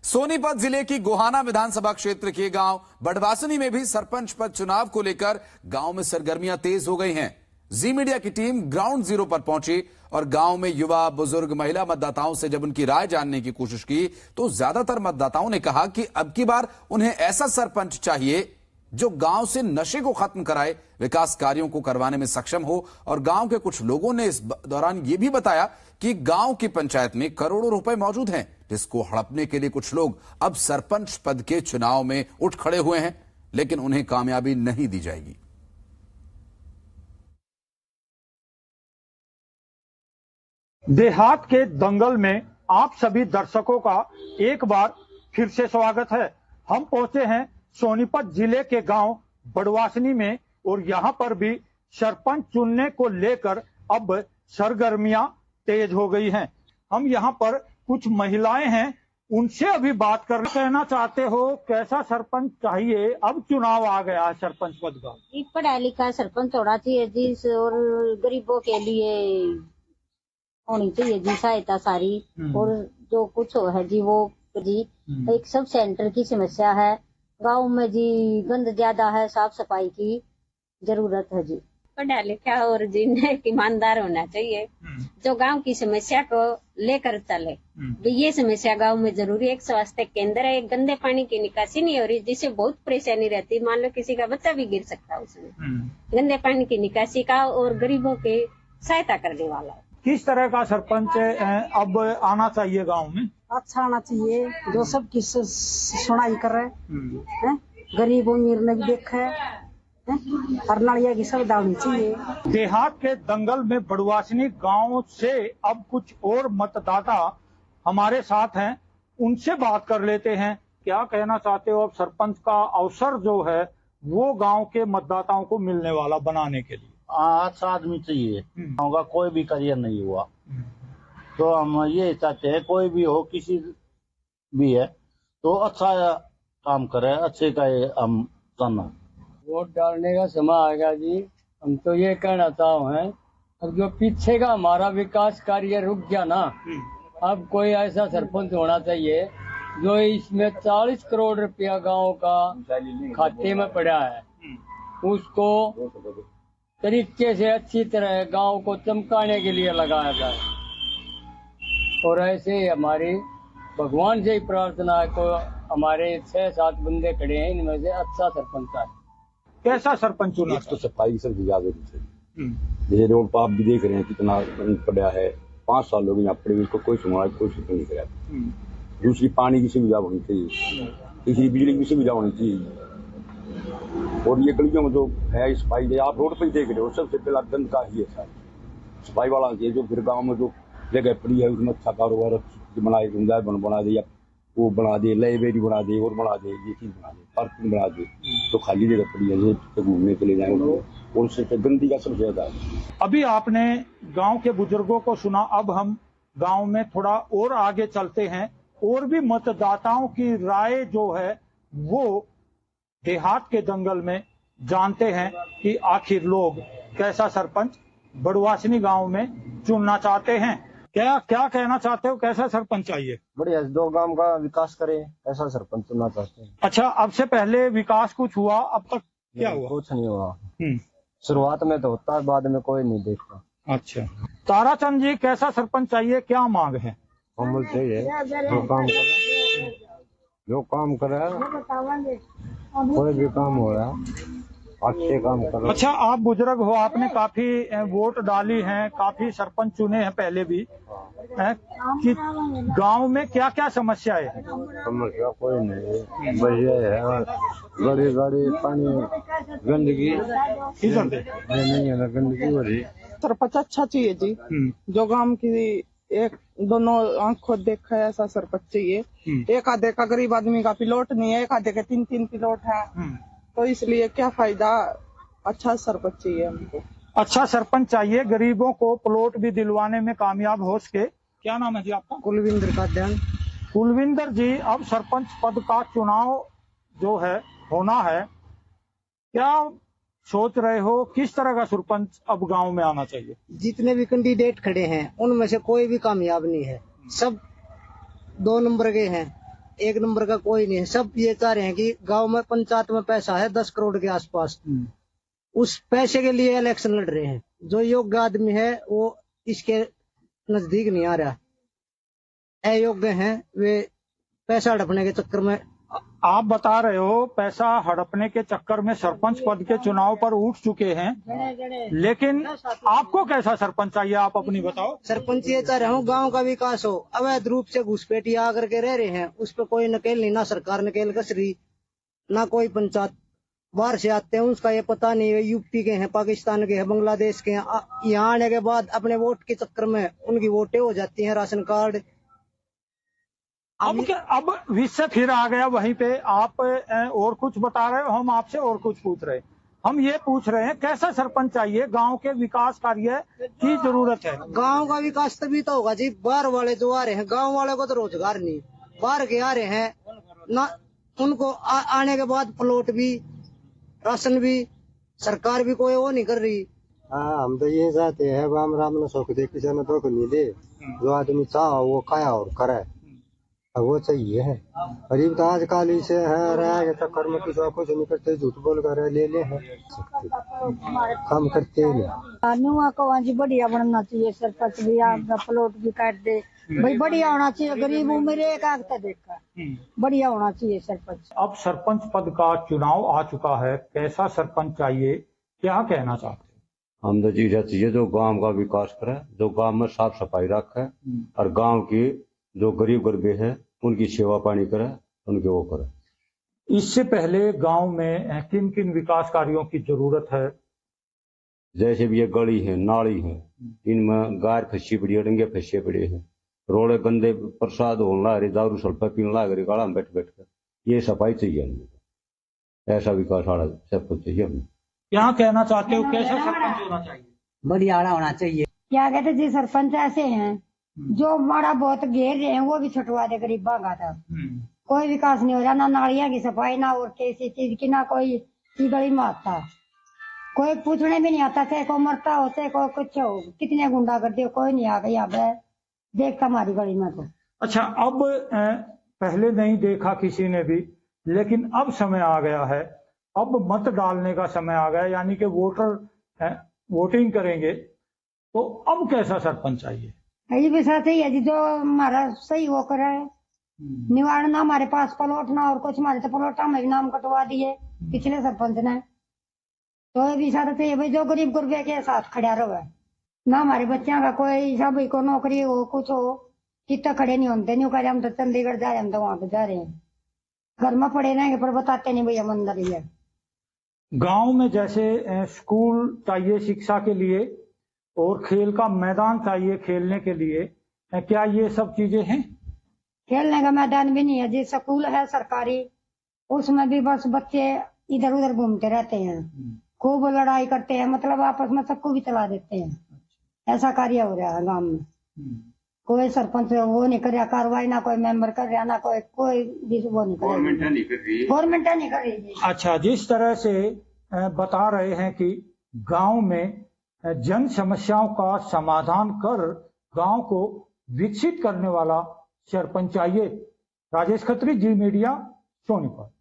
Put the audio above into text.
सोनीपत जिले की गोहाना विधानसभा क्षेत्र के गांव बड़वासनी में भी सरपंच पद चुनाव को लेकर गांव में सरगर्मियां तेज हो गई हैं। जी मीडिया की टीम ग्राउंड जीरो पर पहुंची और गांव में युवा, बुजुर्ग, महिला मतदाताओं से जब उनकी राय जानने की कोशिश की तो ज्यादातर मतदाताओं ने कहा कि अब की बार उन्हें ऐसा सरपंच चाहिए जो गांव से नशे को खत्म कराए, विकास कार्यों को करवाने में सक्षम हो। और गांव के कुछ लोगों ने इस दौरान यह भी बताया कि गांव की पंचायत में करोड़ों रुपए मौजूद हैं, जिसको हड़पने के लिए कुछ लोग अब सरपंच पद के चुनाव में उठ खड़े हुए हैं, लेकिन उन्हें कामयाबी नहीं दी जाएगी। देहात के दंगल में आप सभी दर्शकों का एक बार फिर से स्वागत है। हम पहुंचे हैं सोनीपत जिले के गांव बड़वासनी में और यहां पर भी सरपंच चुनने को लेकर अब सरगर्मियां तेज हो गई हैं। हम यहां पर कुछ महिलाएं हैं, उनसे अभी बात करना कहना चाहते हो, कैसा सरपंच चाहिए? अब चुनाव आ गया है सरपंच पद का। पढ़ा लिखा सरपंच होना चाहिए जी, और गरीबों के लिए होनी चाहिए जी सहायता सारी। और जो कुछ हो है जी वो जी एक सब सेंटर की समस्या है गांव में जी, गंद ज्यादा है, साफ सफाई की जरूरत है जी। पढ़ा लिखा और जी ईमानदार होना चाहिए जो गांव की समस्या को लेकर चले। ये समस्या गांव में जरूरी है। एक स्वास्थ्य केंद्र है, एक गंदे पानी की निकासी नहीं हो रही जिससे बहुत परेशानी रहती। मान लो किसी का बच्चा भी गिर सकता है उसमें। गंदे पानी की निकासी का और गरीबों की सहायता करने वाला है। किस तरह का सरपंच अब आना चाहिए गांव में? अच्छा आना चाहिए जो सबकी सुनाई करे, गरीब अमीर ने भी देखा है, हर नालिया की सुविधा होनी चाहिए। देहात के दंगल में बड़वासनी गांव से अब कुछ और मतदाता हमारे साथ हैं, उनसे बात कर लेते हैं। क्या कहना चाहते हो? अब सरपंच का अवसर जो है वो गांव के मतदाताओं को मिलने वाला बनाने के लिए अच्छा आदमी चाहिए। होगा कोई भी करियर नहीं हुआ तो हम ये चाहते हैं कोई भी हो, किसी भी है तो अच्छा काम करे, अच्छे का हम चाहना। वोट डालने का समय आएगा जी। हम तो ये कहना चाहते हैं अब जो पीछे का हमारा विकास कार्य रुक गया ना, अब कोई ऐसा सरपंच होना चाहिए जो इसमें 40 करोड़ रुपया गांव का खाते में पड़ा है, उसको तरीके से अच्छी तरह गांव को चमकाने के लिए लगाया जाए। और ऐसे ही हमारी भगवान से ही प्रार्थना है, को हमारे 6-7 बंदे खड़े हैं, इनमें से अच्छा सरपंच है। कैसा सरपंच चुना? एक तो सफाई सब ज्यादा चाहिए। जैसे रोड पर आप भी देख रहे हैं कितना पड़ा है, 5 साल हो गए यहाँ पड़े, उसको कोई सुनवाई कोई सुन नहीं करा। दूसरी पानी की सुविधा होनी चाहिए, तीसरी बिजली की सुविधा होनी चाहिए। और ये गलियों में जो है सफाई, आप रोड पर देख रहे हो, सबसे पहला गंद का ही है सफाई वाला चाहिए। जो फिर गाँव में जो जगह पड़ी है उसमें अच्छा कारोबार बनाए, बना दे, या वो बना दे, लाइब्रेरी बना दे, और बना दे, ये चीज बना दे, पार्किंग बना दे, तो खाली जगह पड़ी है तो घूमने के लिए जाएंगे। और उससे गंदगी का सबसे ज्यादा है। अभी आपने गांव के बुजुर्गों को सुना, अब हम गांव में थोड़ा और आगे चलते हैं और भी मतदाताओं की राय जो है वो देहात के दंगल में जानते हैं कि आखिर लोग कैसा सरपंच बड़वासनी गांव में चुनना चाहते हैं। क्या कहना चाहते हो, कैसा सरपंच चाहिए? बढ़िया, 2 गांव का विकास करे, ऐसा सरपंच चुनना चाहते हैं। अच्छा, अब से पहले विकास कुछ हुआ? अब तक क्या हुआ? कुछ नहीं हुआ। शुरुआत में तो होता है, बाद में कोई नहीं देखता। अच्छा, ताराचंद जी, कैसा सरपंच चाहिए, क्या मांग है? हम चाहिए जो काम करे, कोई भी काम हो रहा अच्छे काम करो। अच्छा, आप बुजुर्ग हो, आपने काफी वोट डाली हैं, काफी सरपंच चुने हैं पहले भी, कि गांव में क्या क्या समस्याएं हैं? समस्या कोई नहीं, बढ़िया है। गाड़ी पानी, गंदगी नहीं है, गंदगी हो रही। सरपंच अच्छा चाहिए जी, जो गांव की एक दोनों आंखों देखा है, ऐसा सरपंच चाहिए। एक आधे का गरीब आदमी का प्लॉट नहीं है, एक आधे के 3-3 प्लॉट है, तो इसलिए क्या फायदा। अच्छा सरपंच चाहिए हमको। अच्छा सरपंच चाहिए, गरीबों को प्लॉट भी दिलवाने में कामयाब हो सके। क्या नाम है जी आपका? कुलविंदर का ध्यान। कुलविंदर जी, अब सरपंच पद का चुनाव जो है होना है, क्या सोच रहे हो किस तरह का सरपंच अब गांव में आना चाहिए? जितने भी कैंडिडेट खड़े हैं उनमें से कोई भी कामयाब नहीं है, सब 2 नंबर के हैं। एक नंबर का कोई नहीं है। सब ये चाह रहे हैं कि गांव में पंचायत में पैसा है 10 करोड़ के आसपास, उस पैसे के लिए इलेक्शन लड़ रहे हैं। जो योग्य आदमी है वो इसके नजदीक नहीं आ रहा। अयोग्य हैं वे पैसा हड़पने के चक्कर में। आप बता रहे हो पैसा हड़पने के चक्कर में सरपंच पद के चुनाव पर उठ चुके हैं, लेकिन आपको कैसा सरपंच चाहिए, आप अपनी बताओ। सरपंच ये चाह रहा हूँ गांव का विकास हो। अवैध रूप से घुसपैठिया आकर के रह रहे हैं, उस पर कोई नकेल नहीं, ना सरकार नकेल कस रही, ना कोई पंचायत। बाहर से आते हैं उसका ये पता नहीं, वे यूपी के हैं, पाकिस्तान के हैं, बांग्लादेश के हैं। यहाँ आने के बाद अपने वोट के चक्कर में उनकी वोटें हो जाती हैं, राशन कार्ड। अब विषय फिर आ गया वहीं पे। आप और कुछ बता रहे हो, हम आपसे और कुछ पूछ रहे हैं। हम ये पूछ रहे हैं कैसा सरपंच चाहिए, गांव के विकास कार्य की जरूरत है। गांव का विकास तभी तो होगा जी, बाहर वाले जो आ रहे हैं, गांव वाले को तो रोजगार नहीं, बाहर के आ रहे हैं ना, उनको आने के बाद प्लॉट भी, राशन भी, सरकार भी कोई वो नहीं कर रही। हाँ, हम तो ये चाहते हैं राम ने सुख दे, किसी ने दुख नहीं दे। जो आदमी चाह वो खाया और करे, वो चाहिए है। गरीब तो आजकल इसे है रहा के चक्कर में कुछ नहीं करते, झूठ बोल कर ले हैं, काम करते हैं। नुआ को आज बढ़िया बनना चाहिए सरपंच भी, आपका प्लॉट भी काट दे भाई, बढ़िया होना चाहिए। गरीब उम्र एक आगता देखा, बढ़िया होना चाहिए सरपंच। अब सरपंच पद का चुनाव आ चुका है, कैसा सरपंच चाहिए, क्या कहना चाहते हैं? हम तो चीज चाहिए जो गांव का विकास करे, जो गांव में साफ सफाई रखे और गांव की जो गरीब गरीबे है उनकी सेवा पानी करे, उनके वो करे। इससे पहले गांव में किन किन विकास कार्यों की जरूरत है? जैसे भी ये गली है, नाली है, इनमें गाय फंसी पड़ी है, डंगे फंसे पड़े हैं, रोड़े गंदे प्रसाद होने लग रही, दारू सल्फा पीने लग रही गाड़ा में बैठ बैठ कर, ये सफाई चाहिए हमें। ऐसा विकास वाला सब कुछ चाहिए हमें। क्या कहना चाहते हो, कैसा सरपंच होना चाहिए? बढ़िया होना चाहिए। क्या कहते जी, सरपंच ऐसे हैं जो बड़ा बहुत घेर रहे हैं, वो भी छुटवा दे गरीबा का। था कोई विकास नहीं हो रहा, ना नालियां की सफाई, ना और किसी चीज की, ना कोई की गली में आता, कोई पूछने भी नहीं आता थे, को मरता होते को कुछ हो, कितने गुंडा कर दिए, कोई नहीं आ गया यहाँ पे देखता हमारी गली में। तो अच्छा, अब पहले नहीं देखा किसी ने भी, लेकिन अब समय आ गया है, अब मत डालने का समय आ गया, यानी कि वोटर वोटिंग करेंगे, तो अब कैसा सरपंच चाहिए? ये भी साथ ही है जी, जो हमारा सही हो कर है, निवारण ना हमारे पास प्लॉट ना और कुछ, हमारे तो प्लॉट हमें भी नाम कटवा दिए पिछले सरपंच ने। तो ये भी साथ है भाई, जो गरीब गुरबे के साथ खड़ा रहे, ना हमारे बच्चों का कोई सब को नौकरी हो, कुछ हो, कितना खड़े नहीं होते, नहीं कह हम तो चंडीगढ़ जा रहे हैं, हम तो वहां पे जा रहे हैं, घर में पड़े रहेंगे पर बताते नहीं भैया मंदिर ही है। गांव में जैसे स्कूल चाहिए शिक्षा के लिए और खेल का मैदान चाहिए खेलने के लिए, क्या ये सब चीजें हैं? खेलने का मैदान भी नहीं है जी, स्कूल है सरकारी, उसमें भी बस बच्चे इधर उधर घूमते रहते हैं, खूब लड़ाई करते हैं, मतलब आपस में सबको भी चला देते हैं। ऐसा कार्य हो रहा है गांव में। कोई सरपंच वो नहीं कर रहा कार्रवाई, ना कोई मेंबर कर रहा, ना कोई वो नहीं कर रहा, गवर्नमेंट नहीं कर रही। अच्छा, जिस तरह से बता रहे हैं कि गांव में जन समस्याओं का समाधान कर गांव को विकसित करने वाला सरपंच चाहिए। राजेश खत्री, जी मीडिया, सोनीपत।